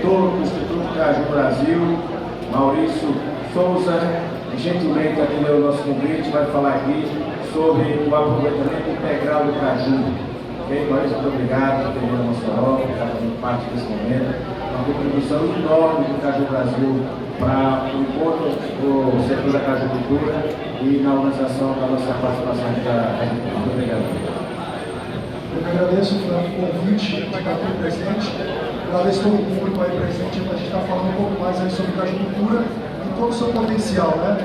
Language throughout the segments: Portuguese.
diretor do Instituto Caju Brasil, Maurício Souza, gentilmente atendeu o nosso convite, vai falar aqui sobre o aproveitamento integral do caju. Ok, Maurício, muito obrigado por ter vindo a Mossoró, por estar fazendo parte desse momento. Uma contribuição enorme do Caju Brasil para o encontro do setor da cajucultura e na organização da nossa participação aqui da agricultura. Muito obrigado. Eu que agradeço o convite de estar aqui presente. Agradeço todo o público aí presente para a gente estar falando um pouco mais aí sobre cajucultura e todo o seu potencial, né?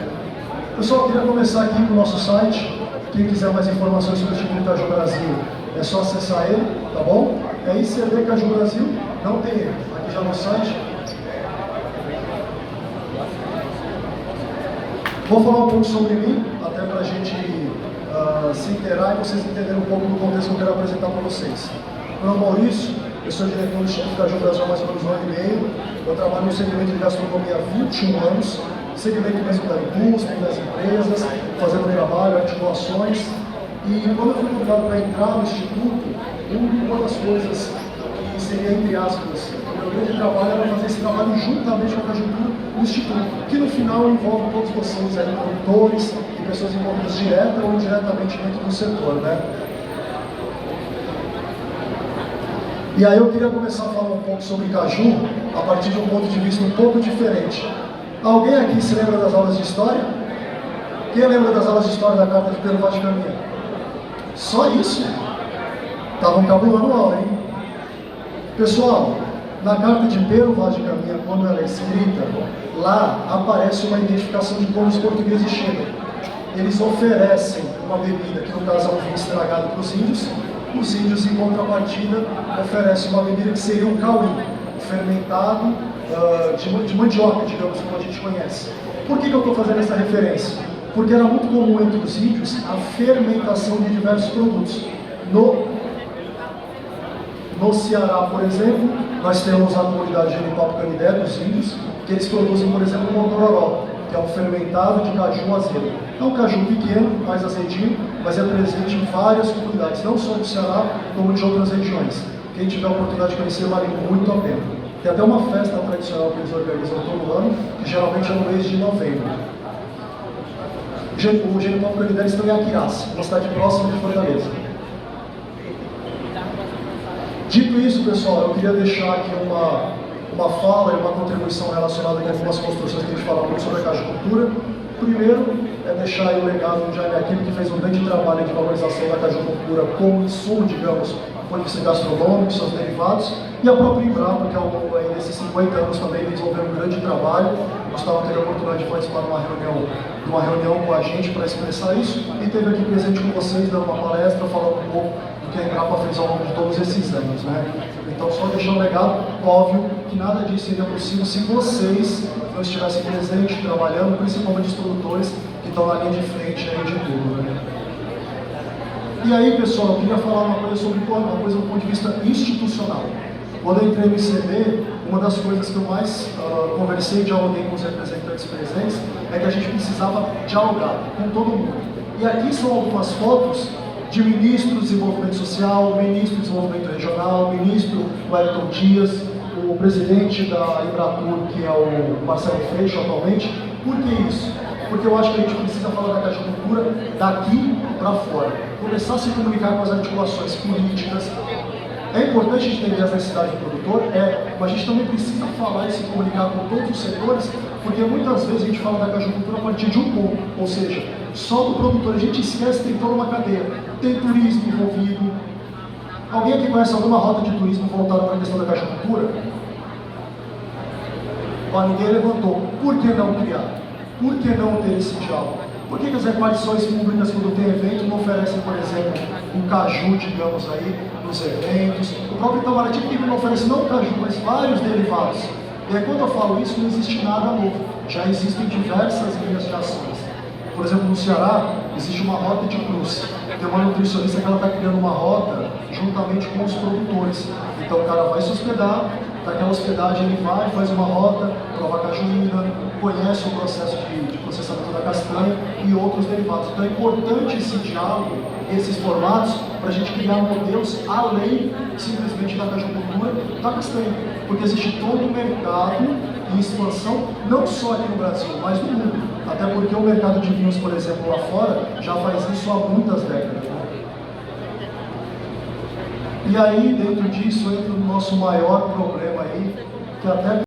Pessoal, eu queria começar aqui com o nosso site. Quem quiser mais informações sobre o Instituto Caju Brasil, é só acessar ele, tá bom? É ICB Caju Brasil, não tem erro, aqui já no site. Vou falar um pouco sobre mim, até para a gente se inteirar e vocês entenderem um pouco do contexto que eu quero apresentar para vocês. Meu nome é Maurício, eu sou diretor do Instituto Caju Brasil há mais ou menos 1 ano e meio. Eu trabalho no segmento de gastronomia há 21 anos, segmento mesmo da indústria, das empresas, fazendo trabalho, articulações. E quando eu fui convidado para entrar no Instituto, uma das coisas que seria, entre aspas, o meu grande trabalho era fazer esse trabalho juntamente com a cajucultura no Instituto, que no final envolve todos vocês, aí, produtores e pessoas envolvidas direta ou indiretamente dentro do setor, né? E aí eu queria começar a falar um pouco sobre caju a partir de um ponto de vista um pouco diferente. Alguém aqui se lembra das aulas de história? Quem lembra das aulas de história da Carta de Pedro Vaz de Caminha? Só isso? Estavam cabulando aula, hein? Pessoal, na Carta de Pedro Vaz de Caminha, quando ela é escrita, lá aparece uma identificação de como os portugueses chegam. Eles oferecem uma bebida, que no caso é um vinho estragado para os índios. Os índios, em contrapartida, oferecem uma bebida que seria um cauim, fermentado de mandioca, digamos, como a gente conhece. Por que eu estou fazendo essa referência? Porque era muito comum entre os índios a fermentação de diversos produtos. No Ceará, por exemplo, nós temos a comunidade de Genipapo Canidé dos índios, que eles produzem, por exemplo, o motororó, que é um fermentado de caju azedo. É um caju pequeno, mais azedinho, mas é presente em várias comunidades, não só do Ceará, como de outras regiões. Quem tiver a oportunidade de conhecer, vale muito a pena. Tem até uma festa tradicional que eles organizam todo ano, que geralmente é no mês de novembro. O Genipapo Canidé está em Aquirás, uma cidade próxima de Fortaleza. Dito isso, pessoal, eu queria deixar aqui uma fala e uma contribuição relacionada com algumas construções que a gente fala muito sobre a cajucultura. Primeiro, é deixar aí o legado do Jaime Aquino, que fez um grande trabalho de valorização da cajucultura como insumo, digamos, do ponto de vista gastronômico, seus derivados, e a própria Embrapa, que ao longo aí desses 50 anos também desenvolveu um grande trabalho. Gustavo teve a oportunidade de participar de uma reunião com a gente para expressar isso, e esteve aqui presente com vocês, dando uma palestra, falando um pouco do que a Embrapa fez ao longo de todos esses anos, né? Então, só deixar um legado, óbvio que nada disso seria possível se vocês não estivessem presentes, trabalhando, principalmente os produtores que estão na linha de frente aí de tudo, né? E aí, pessoal, eu queria falar uma coisa sobre uma coisa do ponto de vista institucional. Quando eu entrei no ICB, uma das coisas que eu mais conversei e dialoguei com os representantes presentes é que a gente precisava dialogar com todo mundo. E aqui são algumas fotos de ministro do Desenvolvimento Social, ministro do Desenvolvimento Regional, ministro Wellington Dias, o presidente da Embratur, que é o Marcelo Freixo atualmente. Por que isso? Porque eu acho que a gente precisa falar da cajucultura daqui para fora. Começar a se comunicar com as articulações políticas. É importante a gente entender as necessidades do produtor, mas a gente também precisa falar e se comunicar com todos os setores, porque muitas vezes a gente fala da cajucultura a partir de um ponto, ou seja, só do produtor. A gente esquece que tem toda uma cadeia, tem turismo envolvido. Alguém aqui conhece alguma rota de turismo voltada para a questão da cajucultura? Ninguém levantou. Por que não criar? Por que não ter esse diálogo? Por que as repartições públicas, quando tem evento, não oferecem, por exemplo, um caju, digamos aí, nos eventos? O próprio Itamaraty, por que não oferece não um caju, mas vários derivados? E aí, quando eu falo isso, não existe nada novo. Já existem diversas linhas de ações. Por exemplo, no Ceará, existe uma rota de cruz. Tem uma nutricionista que ela está criando uma rota juntamente com os produtores. Então, o cara vai se hospedar, daquela hospedagem ele vai, faz uma rota, prova cajuína, conhece o processo de processamento da castanha e outros derivados. Então é importante esse diálogo esses formatos para a gente criar modelos além simplesmente da cajucultura da castanha, porque existe todo um mercado em expansão, não só aqui no Brasil, mas no mundo, até porque o mercado de vinhos, por exemplo, lá fora, já faz isso há muitas décadas. E aí, dentro disso, entra o nosso maior problema aí, que até